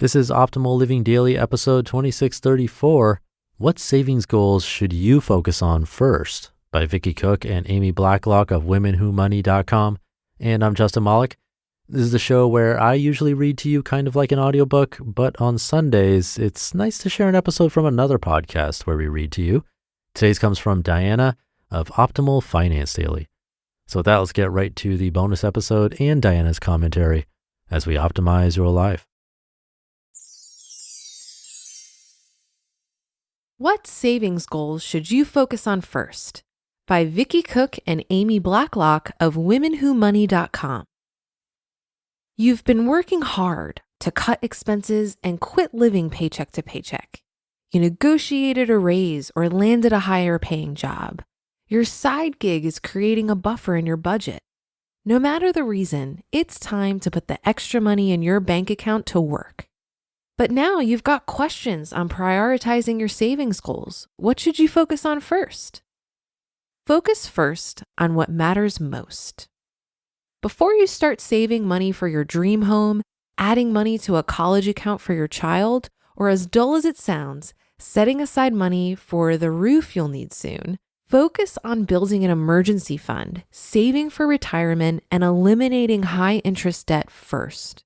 This is Optimal Living Daily, episode 2634. What savings goals should you focus on first? By Vicki Cook and Amy Blacklock of WomenWhoMoney.com. And I'm Justin Malik. This is the show where I usually read to you kind of like an audiobook, but on Sundays, it's nice to share an episode from another podcast where we read to you. Today's comes from Diana of Optimal Finance Daily. So with that, let's get right to the bonus episode and Diana's commentary as we optimize your life. What savings goals should you focus on first? By Vicki Cook and Amy Blacklock of WomenWhoMoney.com. You've been working hard to cut expenses and quit living paycheck to paycheck. You negotiated a raise or landed a higher paying job. Your side gig is creating a buffer in your budget. No matter the reason, it's time to put the extra money in your bank account to work. But now you've got questions on prioritizing your savings goals. What should you focus on first? Focus first on what matters most. Before you start saving money for your dream home, adding money to a college account for your child, or as dull as it sounds, setting aside money for the roof you'll need soon, focus on building an emergency fund, saving for retirement, and eliminating high-interest debt first.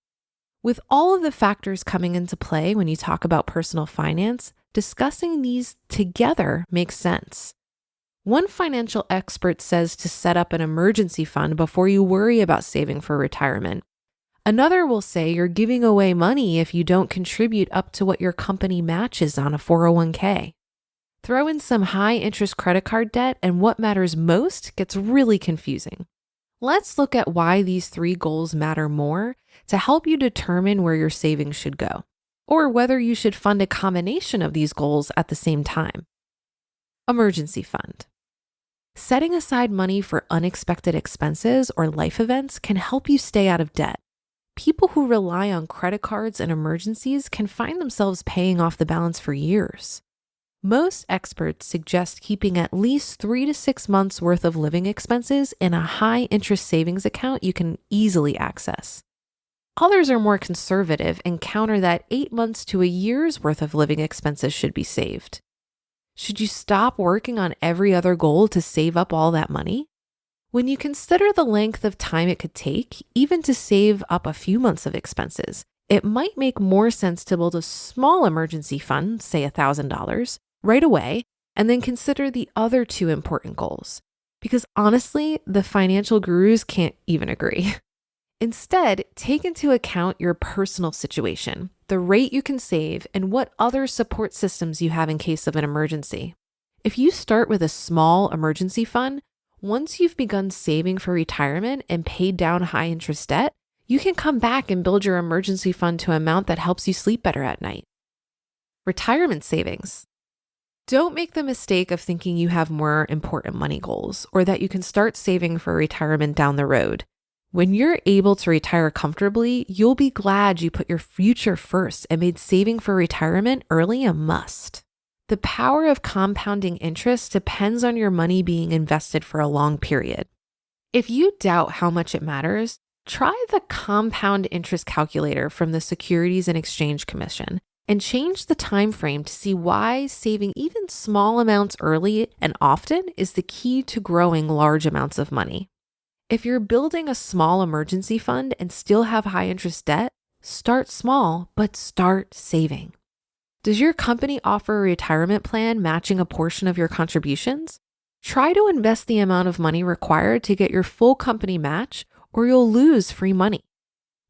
With all of the factors coming into play when you talk about personal finance, discussing these together makes sense. One financial expert says to set up an emergency fund before you worry about saving for retirement. Another will say you're giving away money if you don't contribute up to what your company matches on a 401k. Throw in some high-interest credit card debt and what matters most gets really confusing. Let's look at why these three goals matter more to help you determine where your savings should go, or whether you should fund a combination of these goals at the same time. Emergency fund. Setting aside money for unexpected expenses or life events can help you stay out of debt. People who rely on credit cards and emergencies can find themselves paying off the balance for years. Most experts suggest keeping at least 3 to 6 months worth of living expenses in a high-interest savings account you can easily access. Others are more conservative and counter that 8 months to a year's worth of living expenses should be saved. Should you stop working on every other goal to save up all that money? When you consider the length of time it could take, even to save up a few months of expenses, it might make more sense to build a small emergency fund, say $1,000, right away, and then consider the other two important goals. Because honestly, the financial gurus can't even agree. Instead, take into account your personal situation, the rate you can save, and what other support systems you have in case of an emergency. If you start with a small emergency fund, once you've begun saving for retirement and paid down high-interest debt, you can come back and build your emergency fund to an amount that helps you sleep better at night. Retirement savings. Don't make the mistake of thinking you have more important money goals or that you can start saving for retirement down the road. When you're able to retire comfortably, you'll be glad you put your future first and made saving for retirement early a must. The power of compounding interest depends on your money being invested for a long period. If you doubt how much it matters, try the compound interest calculator from the Securities and Exchange Commission and change the time frame to see why saving even small amounts early and often is the key to growing large amounts of money. If you're building a small emergency fund and still have high interest debt, start small, but start saving. Does your company offer a retirement plan matching a portion of your contributions? Try to invest the amount of money required to get your full company match, or you'll lose free money.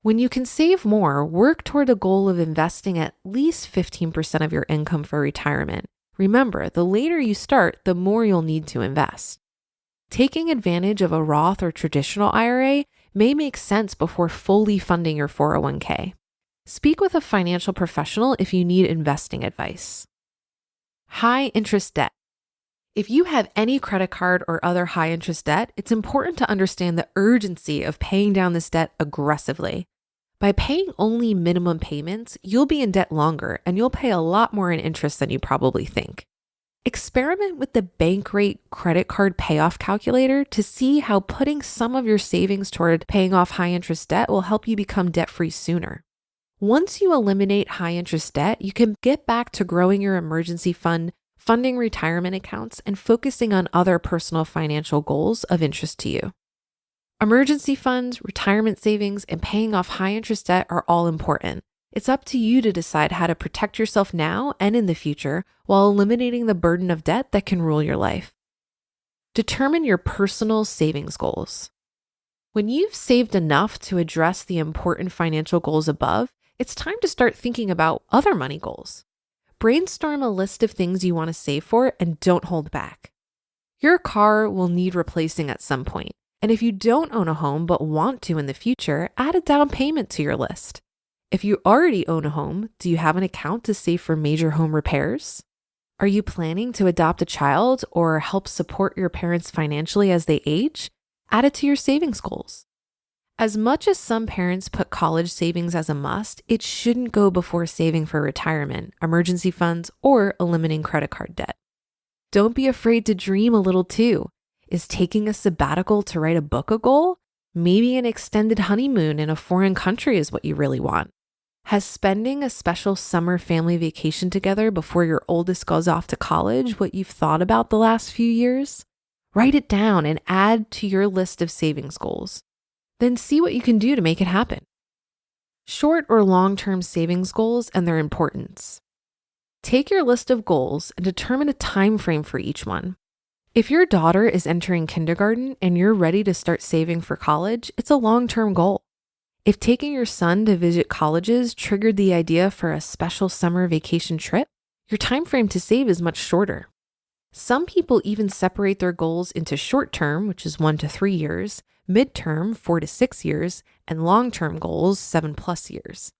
When you can save more, work toward a goal of investing at least 15% of your income for retirement. Remember, the later you start, the more you'll need to invest. Taking advantage of a Roth or traditional IRA may make sense before fully funding your 401k. Speak with a financial professional if you need investing advice. High interest debt. If you have any credit card or other high interest debt, it's important to understand the urgency of paying down this debt aggressively. By paying only minimum payments, you'll be in debt longer and you'll pay a lot more in interest than you probably think. Experiment with the bank rate credit card payoff calculator to see how putting some of your savings toward paying off high interest debt will help you become debt-free sooner. Once you eliminate high interest debt, you can get back to growing your emergency fund, funding retirement accounts, and focusing on other personal financial goals of interest to you. Emergency funds, retirement savings, and paying off high interest debt are all important. It's up to you to decide how to protect yourself now and in the future while eliminating the burden of debt that can rule your life. Determine your personal savings goals. When you've saved enough to address the important financial goals above, it's time to start thinking about other money goals. Brainstorm a list of things you want to save for and don't hold back. Your car will need replacing at some point, and if you don't own a home but want to in the future, add a down payment to your list. If you already own a home, do you have an account to save for major home repairs? Are you planning to adopt a child or help support your parents financially as they age? Add it to your savings goals. As much as some parents put college savings as a must, it shouldn't go before saving for retirement, emergency funds, or eliminating credit card debt. Don't be afraid to dream a little too. Is taking a sabbatical to write a book a goal? Maybe an extended honeymoon in a foreign country is what you really want. Has spending a special summer family vacation together before your oldest goes off to college what you've thought about the last few years? Write it down and add to your list of savings goals. Then see what you can do to make it happen. Short or long-term savings goals and their importance. Take your list of goals and determine a time frame for each one. If your daughter is entering kindergarten and you're ready to start saving for college, it's a long-term goal. If taking your son to visit colleges triggered the idea for a special summer vacation trip, your time frame to save is much shorter. Some people even separate their goals into short-term, which is 1 to 3 years, mid-term, 4 to 6 years, and long-term goals, 7+ years.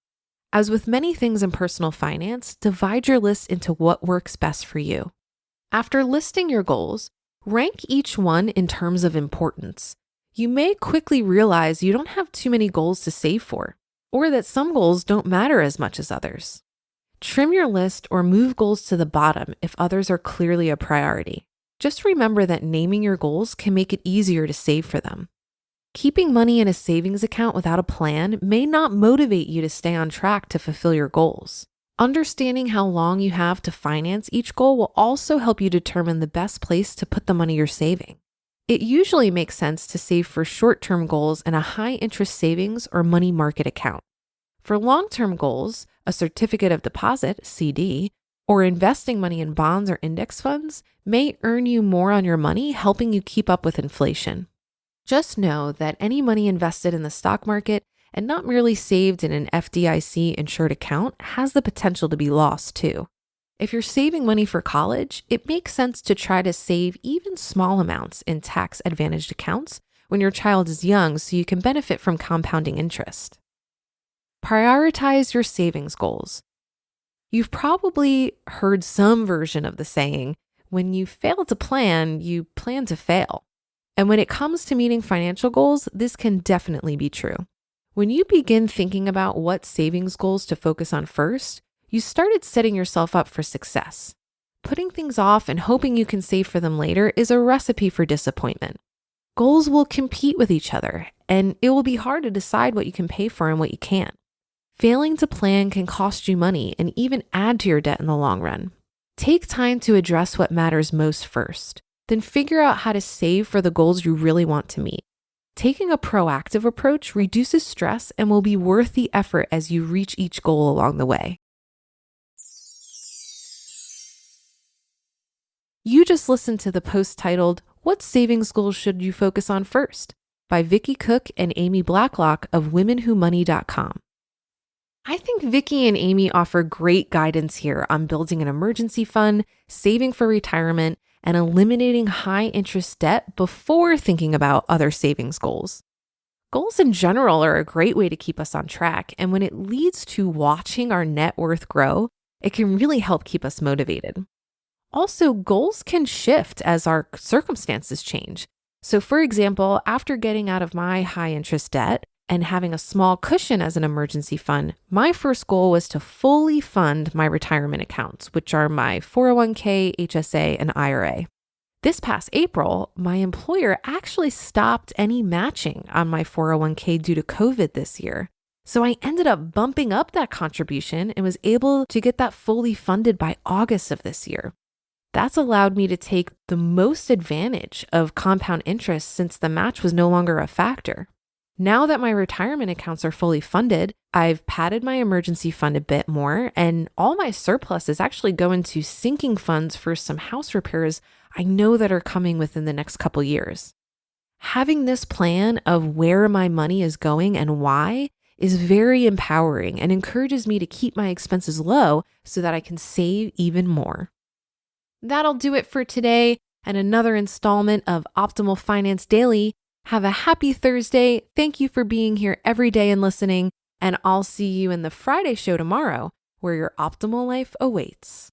As with many things in personal finance, divide your list into what works best for you. After listing your goals, rank each one in terms of importance. You may quickly realize you don't have too many goals to save for, or that some goals don't matter as much as others. Trim your list or move goals to the bottom if others are clearly a priority. Just remember that naming your goals can make it easier to save for them. Keeping money in a savings account without a plan may not motivate you to stay on track to fulfill your goals. Understanding how long you have to finance each goal will also help you determine the best place to put the money you're saving. It usually makes sense to save for short-term goals in a high-interest savings or money market account. For long-term goals, a certificate of deposit, CD, or investing money in bonds or index funds may earn you more on your money, helping you keep up with inflation. Just know that any money invested in the stock market and not merely saved in an FDIC insured account has the potential to be lost too. If you're saving money for college, it makes sense to try to save even small amounts in tax-advantaged accounts when your child is young so you can benefit from compounding interest. Prioritize your savings goals. You've probably heard some version of the saying, when you fail to plan, you plan to fail. And when it comes to meeting financial goals, this can definitely be true. When you begin thinking about what savings goals to focus on first, you started setting yourself up for success. Putting things off and hoping you can save for them later is a recipe for disappointment. Goals will compete with each other, and it will be hard to decide what you can pay for and what you can't. Failing to plan can cost you money and even add to your debt in the long run. Take time to address what matters most first, then figure out how to save for the goals you really want to meet. Taking a proactive approach reduces stress and will be worth the effort as you reach each goal along the way. You just listened to the post titled, "What Savings Goals Should You Focus On First?" by Vicki Cook and Amy Blacklock of WomenWhoMoney.com. I think Vicki and Amy offer great guidance here on building an emergency fund, saving for retirement, and eliminating high-interest debt before thinking about other savings goals. Goals in general are a great way to keep us on track, and when it leads to watching our net worth grow, it can really help keep us motivated. Also, goals can shift as our circumstances change. So for example, after getting out of my high-interest debt and having a small cushion as an emergency fund, my first goal was to fully fund my retirement accounts, which are my 401k, HSA, and IRA. This past April, my employer actually stopped any matching on my 401k due to COVID this year. So I ended up bumping up that contribution and was able to get that fully funded by August of this year. That's allowed me to take the most advantage of compound interest since the match was no longer a factor. Now that my retirement accounts are fully funded, I've padded my emergency fund a bit more, and all my surplus is actually going to sinking funds for some house repairs I know that are coming within the next couple years. Having this plan of where my money is going and why is very empowering and encourages me to keep my expenses low so that I can save even more. That'll do it for today and another installment of Optimal Finance Daily. Have a happy Thursday. Thank you for being here every day and listening. And I'll see you in the Friday show tomorrow, where your optimal life awaits.